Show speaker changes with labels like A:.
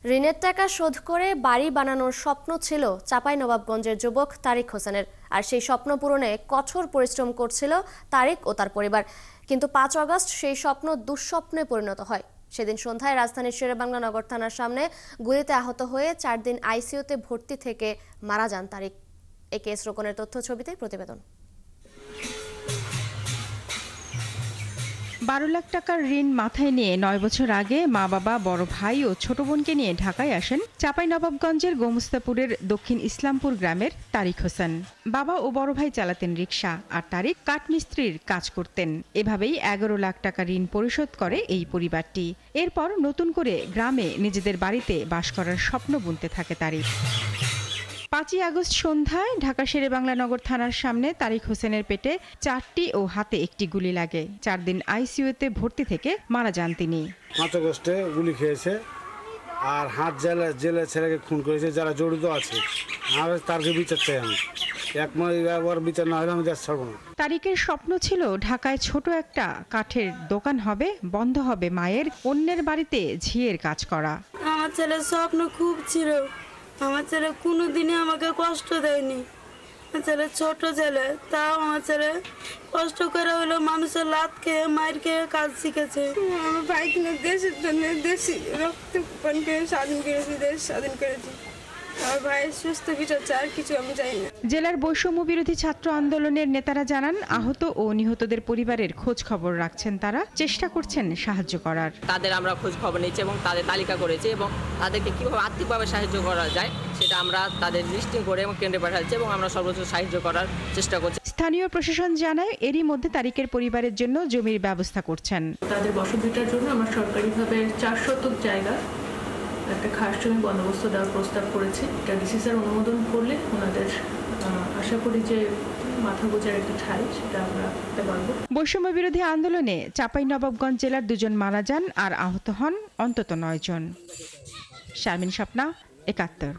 A: ঋণের টাকা শোধ করে বাড়ি বানানোর স্বপ্ন ছিল চাঁপাইনবাবগঞ্জের যুবক তারিক হোসেনের। আর সেই স্বপ্ন পূরণে কঠোর পরিশ্রম করছিল তারিক ও তার পরিবার। কিন্তু ৫ আগস্ট সেই স্বপ্ন দুঃস্বপ্নে পরিণত হয়। সেদিন সন্ধ্যায় রাজধানীর শেরেবাংলা নগর থানার সামনে গুলিতে আহত হয়ে ৪ দিন আইসিইউতে ভর্তি থেকে মারা যান তারিক। এই কেস রোকনের তথ্য ছবিতে প্রতিবেদন।
B: ১২ লাখ টাকার ঋণ মাথায় নিয়ে ৯ বছর আগে মা বাবা, বড় ভাই ও ছোট বোনকে নিয়ে ঢাকায় আসেন চাঁপাইনবাবগঞ্জের গোমস্তাপুরের দক্ষিণ ইসলামপুর গ্রামের তারিক হোসেন। বাবা ও বড় ভাই চালাতেন রিকশা, আর তারিক কাঠমিস্ত্রির কাজ করতেন। এভাবেই ১১ লাখ টাকা ঋণ পরিশোধ করে এই পরিবারটি। এরপর নতুন করে গ্রামে নিজেদের বাড়িতে বাস করার স্বপ্ন বুনতে থাকে তারিক। ৫ই আগস্ট সন্ধ্যায় ঢাকা শেরেবাংলা নগর থানার সামনে তারিক হোসেনের পেটে ৪টি ও হাতে একটি গুলি লাগে। ৪ দিন আইসিইউতে ভর্তি থেকে মারা যান তিনি।
C: ৫ আগস্টে গুলি খেয়েছে আর হাত জেলে ছেলেকে খুন করেছে যারা জড়িত আছে। আর তারকে বিচার চাই আমি, একবার বিচার না হলে আমি দেশ ছাড়বো না।
B: তারিকের স্বপ্ন ছিল ঢাকায় ছোট একটা কাঠের দোকান হবে, বন্ধ হবে মায়ের, অন্যের বাড়িতে ঝিয়ের কাজ করা।
D: আমার ছেলের স্বপ্ন খুব ছিল। আমার ছেলে কোনোদিনই আমাকে কষ্ট দেয়নি। আমার ছেলে ছোট ছেলে, তাও আমার ছেলে কষ্ট করে হলো মানুষের লাত খেয়ে মায়ের খেয়ে কাজ শিখেছে। আমার ভাই কিনে দেশের জন্য দেশি রক্ত পান করে স্বাধীন করেছি, দেশ স্বাধীন করেছি। আমার ভাইয়ের সুস্থ বিচার চাই, আর কিছু আমি চাই না।
B: জেলার বৈষম্য বিরোধী ছাত্র আন্দোলনের নেতারা জানান, আহত ও নিহতদের পরিবারের খোঁজ খবর রাখছেন তারা, চেষ্টা করছেন সাহায্য করার।
E: তাদের আমরা খোঁজ খবর নিচ্ছি এবং তাদের তালিকা করেছি এবং তাদেরকে কীভাবে আর্থিকভাবে সাহায্য করা যায় সেটা আমরা তাদের লিস্টিং করে এবং কেন্দ্রে পাঠাচ্ছি এবং আমরা সর্বোচ্চ সাহায্য করার চেষ্টা করছি।
B: স্থানীয় প্রশাসন জানায়, এরই মধ্যে তারিকের পরিবারের জন্য জমির ব্যবস্থা করছেন।
F: তাদের বসতিটার জন্য আমরা সরকারিভাবে ৪ শতক জায়গা একটা খাস জমি বন্দোবস্ত দেওয়ার প্রস্তাব করেছি। এটা ডিসি স্যার অনুমোদন করলে ওনাদের আশা করি যে মাথা গোজার একটা ঠাঁই সেটা আমরা করতে পারবো।
B: বৈষম্য বিরোধী আন্দোলনে চাঁপাইনবাবগঞ্জ জেলার ২ জন মারা যান আর আহত হন অন্তত ৯ জন। শারমিন স্বপ্না, ৭১।